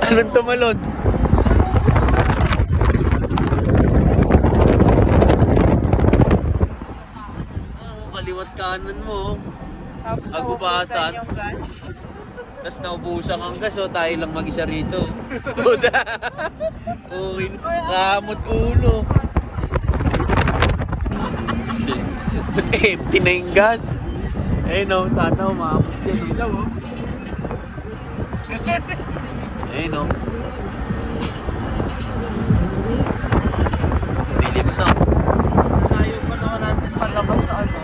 Anong tumalon? Kaliwat kanan mo. Tapos Agubatan. naubusan yung gas. Tapos naubusan ang gas, oh, tayo lang mag-isa rito. Buda. Okay, kamot ulo. Empty na yung gas. Eh no, sana umamot yan. Ilaw, oh. Eh no. Dilim na. Ayaw pa naman natin palabas sa ano.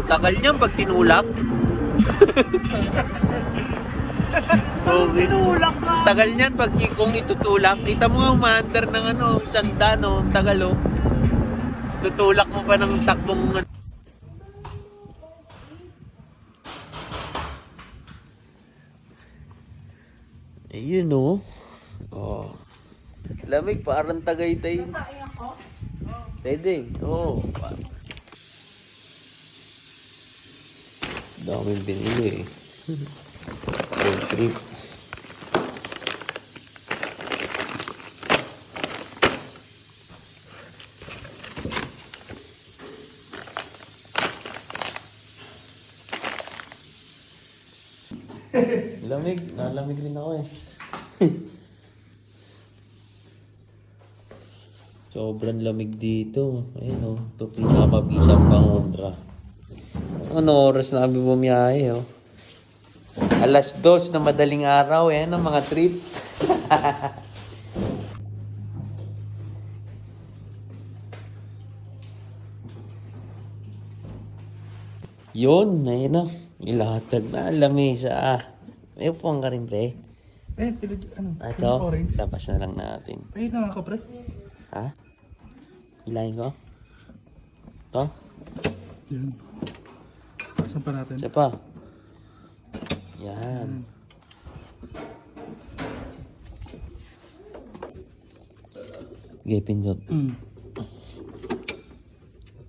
Tagal niyan pag tinulak. Okay. Tinulak na. Tagal niyan pag kung itutulak. Kita mo nga umaandar ng ano, sanda no, tagal oh. Tutulak mo pa ng takbong. Ayun oh. Oh. Lamig parang Tagaytay. Pwede. Oo. Daming binili eh. Road trip. Lamig. Nalamig rin ako eh. Sobrang lamig dito. Ayun oh. Ito pinakamabisang Pangondra. Ano oras na kami bumiyahe oh. 2:00 na madaling araw. Ayan ang mga trip. Yun. Ayun na. Ilatag na. Lamesa. May upuan ka rin pre. Eh, Ito. Labas na lang natin. Ayun na ako, pre. Ha? Ilahin ko? Ito? Yan. Saan pa natin? Isa pa. Yan. Okay, pindot.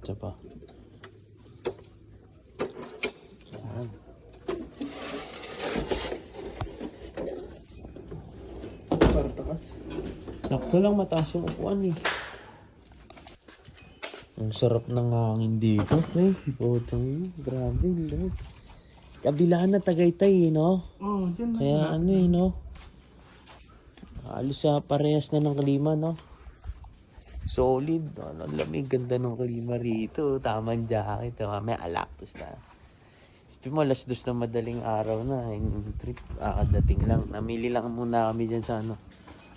Isa pa. Yan. Parang takas. Sakto lang mataas yung upuan eh. Ang sarap ng hangin dito. Eh, putang grabe. Lord. Kabilaan na Tagaytay eh, no? Oh, dyan na. Kaya ano eh, no? Halos sa parehas na ng klima, no? Solid. Ano, lamig. Ganda ng klima rito. Tamang jacket. May alaktos na. Sabi mo, 2:00 na madaling araw na. Yung trip, kadating lang. Namili lang muna kami dyan sa ano,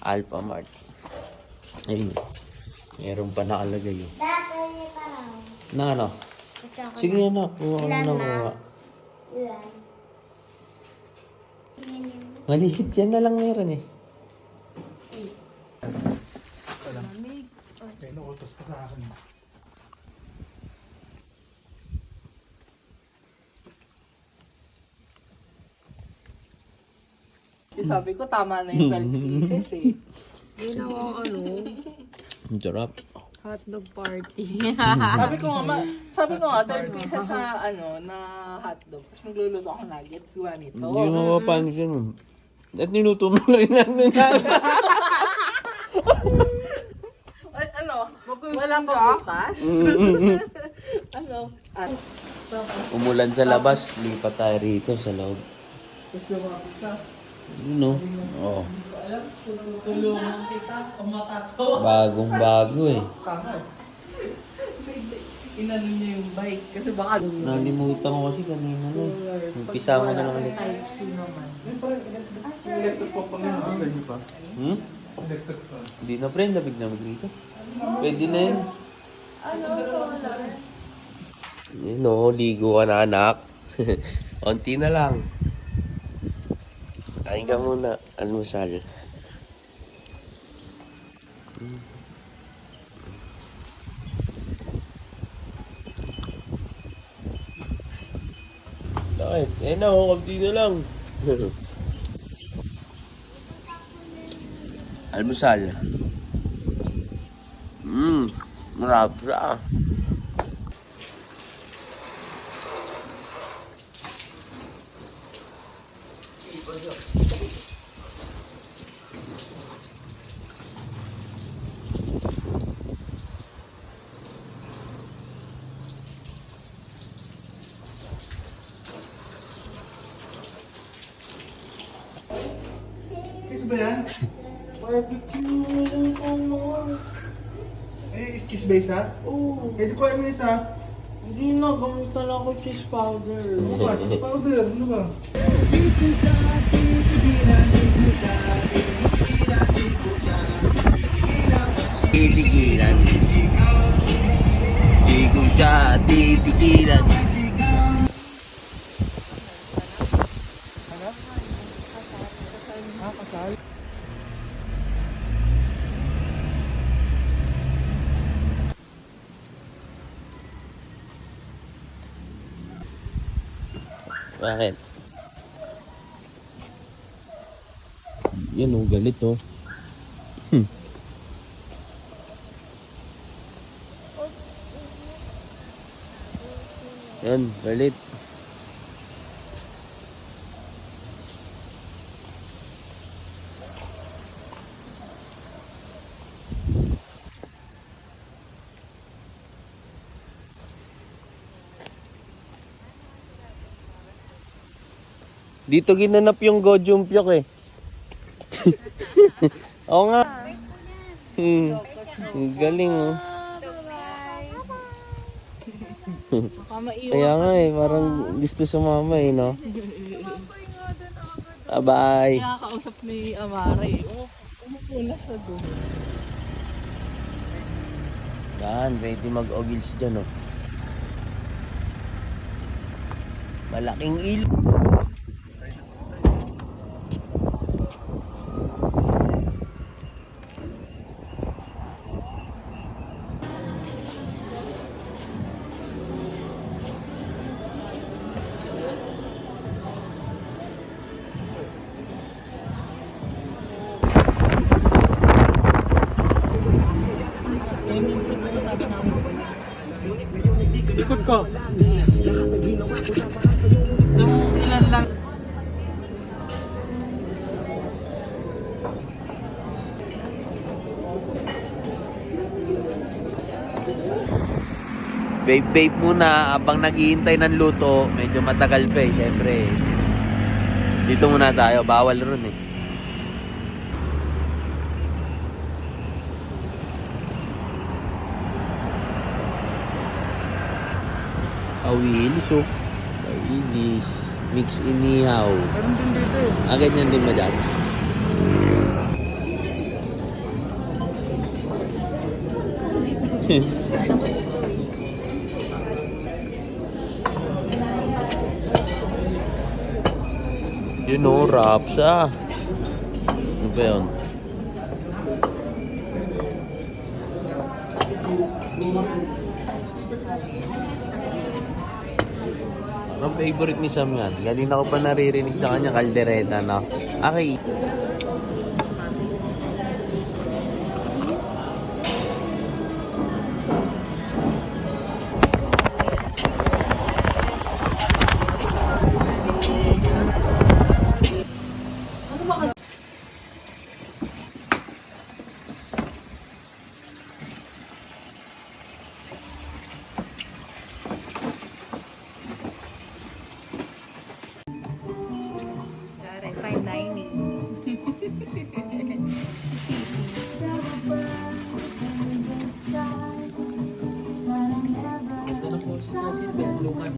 Alpha Mart. Ayun. Meron pa nakalagay yun. Na ano? Sige anak. Kuha ka na kuha. Maliit yan na lang meron eh. Okay, nautos pa sa akin. Sabi ko tama na yung 12 pieces eh. Ginawa ano, Ang sarap. hotdog party. sabi ko nga 12 pieces na ano, na hotdog. Tapos magluluto ako nuggets, gawa nito. Hindi mo mapapansin. At niluto mo rin namin. Ay, ano? Wala pa bukas? Ano? Umulan sa labas. Lipat tayo rito sa loob. Tapos lumaki siya. No? Oo. Alam, tulungan kita. Kumatato. Bagong bago eh. Kaka. Inano niya yung bike. Kasi baka... Nalimutan ko kasi kanina na eh. Umpisa mo na lang ulit. Type-C naman. Electric pa pang yun. Ang ganyan pa. Hmm? Electric pa. Hindi na friend. Labig rito. Pwede na yun. Ano, solar? Yun o. Ligo ka na anak. Konti na lang. Kain ka muna. Almusal. Bakit? Eh na, konti na lang. Almusal. Marap siya. Kiss ba yan? Barbecue. Ano? Eh, kiss ba isa? Oo. Eh, di ko ano isa? Hindi na. Gamitan ako cheese powder. Ano ba? Kiss powder, ano ba? Titigilan. Di ko siya titigilan. Ah, kasal? Bakit? Yan oh, galit oh. Yan, galit. Dito ginanap yung Gojumpyok eh. Oo nga. Ang galing oh. Baka maiwan. Kaya nga eh, parang gusto sumama eh, no? Bye-bye. Kaya kausap ni Amare. Umupo na siya doon. Yan, pwede mag-ogils dyan oh. Malaking ilog. Ikot ko. Yung ilan lang. Babe muna habang naghihintay ng luto. Medyo matagal pa eh, syempre. Dito muna tayo, bawal ron eh. Awilis oh. Awilis. Mix inihaw. Meron din dito eh. Ah, ganyan din ba dyan? Yun o, wraps ah. Ano ba yun? Ang favorite ni Sam yan. Ganina ko pa naririnig sa kanya, kaldereta na. Okay. Fine dining.